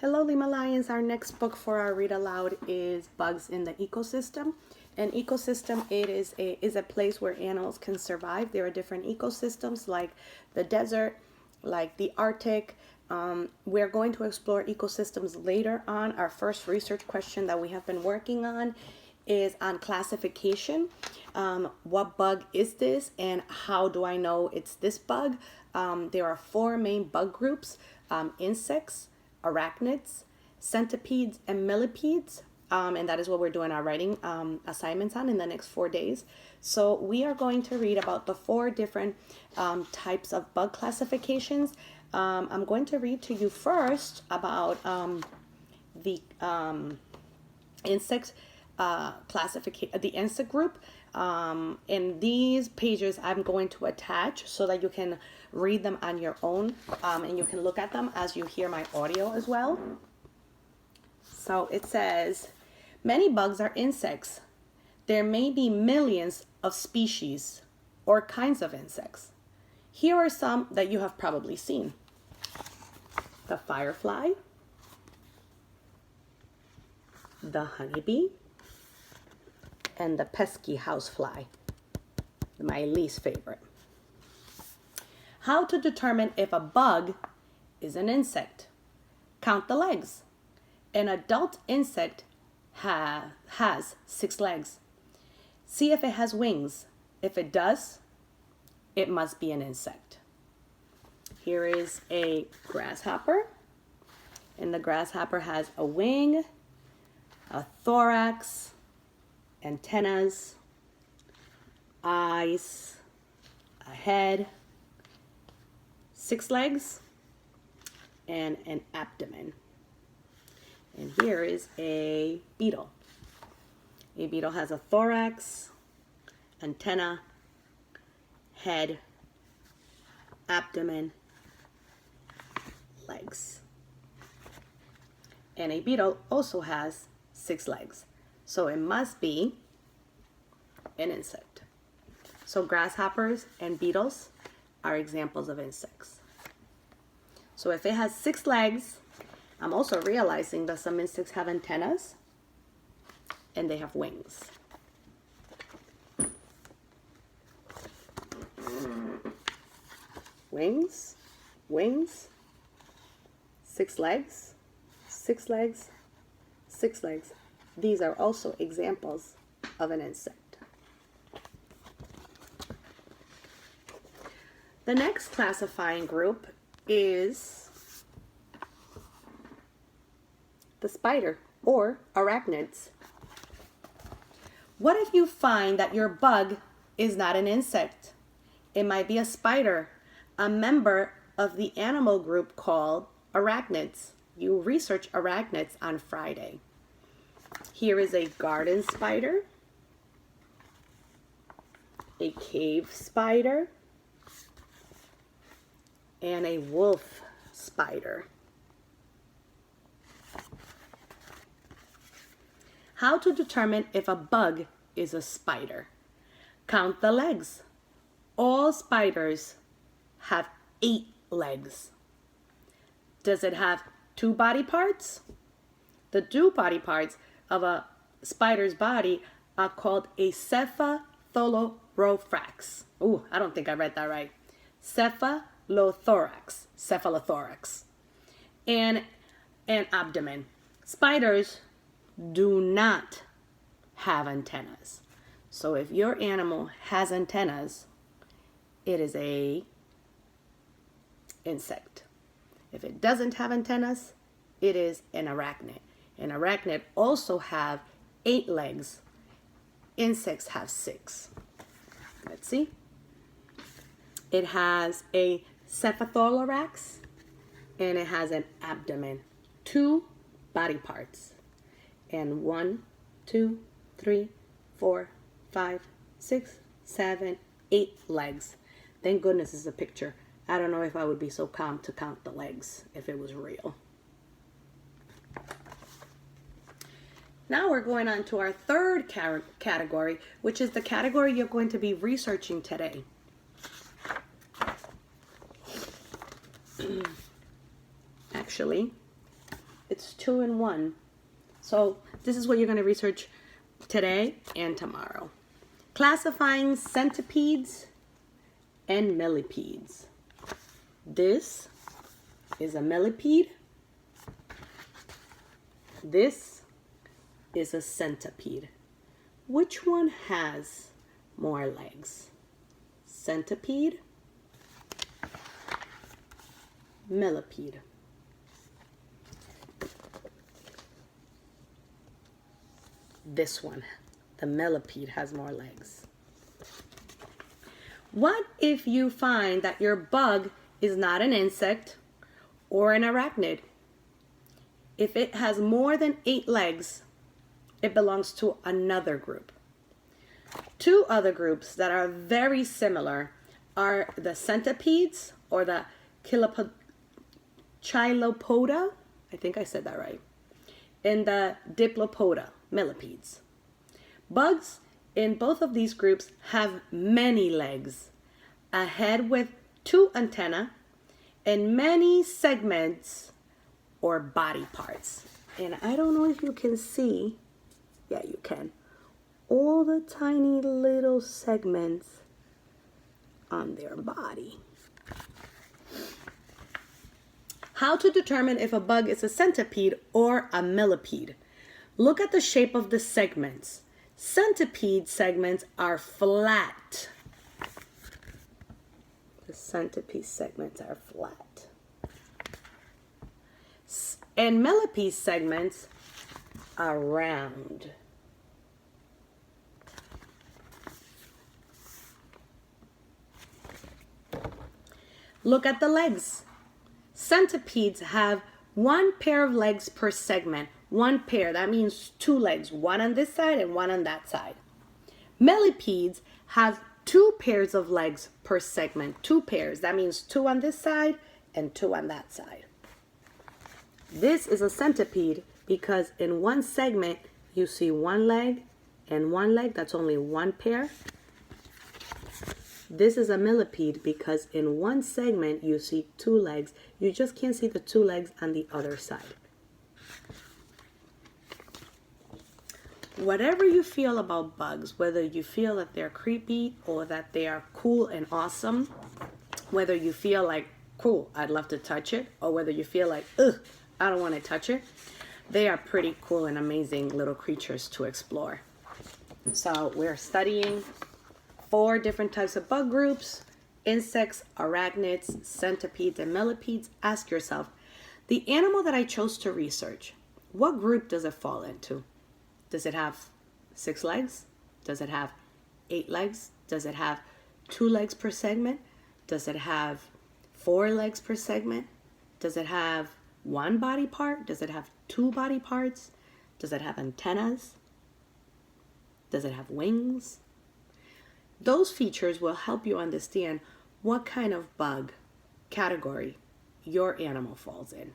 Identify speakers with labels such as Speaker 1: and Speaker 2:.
Speaker 1: Hello, Lima Lions. Our next book for our read aloud is Bugs in the Ecosystem. An ecosystem, it is a place where animals can survive. There are different ecosystems like the desert, like the Arctic. We're going to explore ecosystems later on. Our first research question that we have been working on is on classification. What bug is this and how do I know it's this bug? There are four main bug groups: insects, arachnids, centipedes, and millipedes. And that is what we're doing our writing assignments on in the next 4 days. So we are going to read about the four different types of bug classifications. I'm going to read to you first about the insect classification, the insect group. And these pages I'm going to attach so that you can read them on your own, and you can look at them as you hear my audio as well. So it says, many bugs are insects. There may be millions of species or kinds of insects. Here are some that you have probably seen: the firefly, the honeybee, and the pesky housefly, my least favorite. How to determine if a bug is an insect. Count the legs. An adult insect has 6 legs. See if it has wings. If it does, it must be an insect. Here is a grasshopper, and the grasshopper has a wing, a thorax, antennas, eyes, a head, 6 legs, and an abdomen. And here is a beetle. A beetle has a thorax, antenna, head, abdomen, legs. And a beetle also has 6 legs. So it must be an insect. So grasshoppers and beetles are examples of insects. So if it has 6 legs, I'm also realizing that some insects have antennas and they have wings. Wings, wings, 6 legs, 6 legs, 6 legs. These are also examples of an insect. The next classifying group is the spider or arachnids. What if you find that your bug is not an insect? It might be a spider, a member of the animal group called arachnids. You research arachnids on Friday. Here is a garden spider, a cave spider, and a wolf spider. How to determine if a bug is a spider. Count the legs. All spiders have 8 legs. Does it have 2 body parts? The 2 body parts of a spider's body are called a cephalothorax. Ooh, I don't think I read that right. Cephalothorax, and an abdomen. Spiders do not have antennas. So if your animal has antennas, it is a insect. If it doesn't have antennas, it is an arachnid. An arachnid also have 8 legs. Insects have 6. Let's see. It has a cephalothorax and it has an abdomen. 2 body parts. And 1, 2, 3, 4, 5, 6, 7, 8 legs. Thank goodness it's a picture. I don't know if I would be so calm to count the legs if it was real. Now we're going on to our third category, which is the category you're going to be researching today. Actually, It's 2 in 1. So this is what you're going to research today and tomorrow. Classifying centipedes and millipedes. This is a millipede. This is a centipede. Which one has more legs? Centipede, millipede. This one, the millipede, has more legs. What if you find that your bug is not an insect or an arachnid? If it has more than 8 legs, it belongs to another group. 2 other groups that are very similar are the centipedes, or the Chilopoda, I think I said that right, and the Diplopoda, millipedes. Bugs in both of these groups have many legs, a head with 2 antennae, and many segments or body parts. And I don't know if you can see, yeah, you can, all the tiny little segments on their body. How to determine if a bug is a centipede or a millipede? Look at the shape of the segments. Centipede segments are flat. The centipede segments are flat. And millipede segments are round. Look at the legs. Centipedes have 1 pair of legs per segment. 1 pair, that means 2 legs, one on this side and one on that side. Millipedes have 2 pairs of legs per segment. 2 pairs, that means 2 on this side and 2 on that side. This is a centipede because in one segment you see 1 leg and 1 leg, that's only 1 pair. This is a millipede because in one segment you see 2 legs. You just can't see the 2 legs on the other side. Whatever you feel about bugs, whether you feel that they're creepy or that they are cool and awesome, whether you feel like, cool, I'd love to touch it, or whether you feel like, ugh, I don't want to touch it, they are pretty cool and amazing little creatures to explore. So we're studying 4 different types of bug groups: insects, arachnids, centipedes, and millipedes. Ask yourself, the animal that I chose to research, what group does it fall into? Does it have 6 legs? Does it have 8 legs? Does it have 2 legs per segment? Does it have 4 legs per segment? Does it have 1 body part? Does it have 2 body parts? Does it have antennas? Does it have wings? Those features will help you understand what kind of bug category your animal falls in.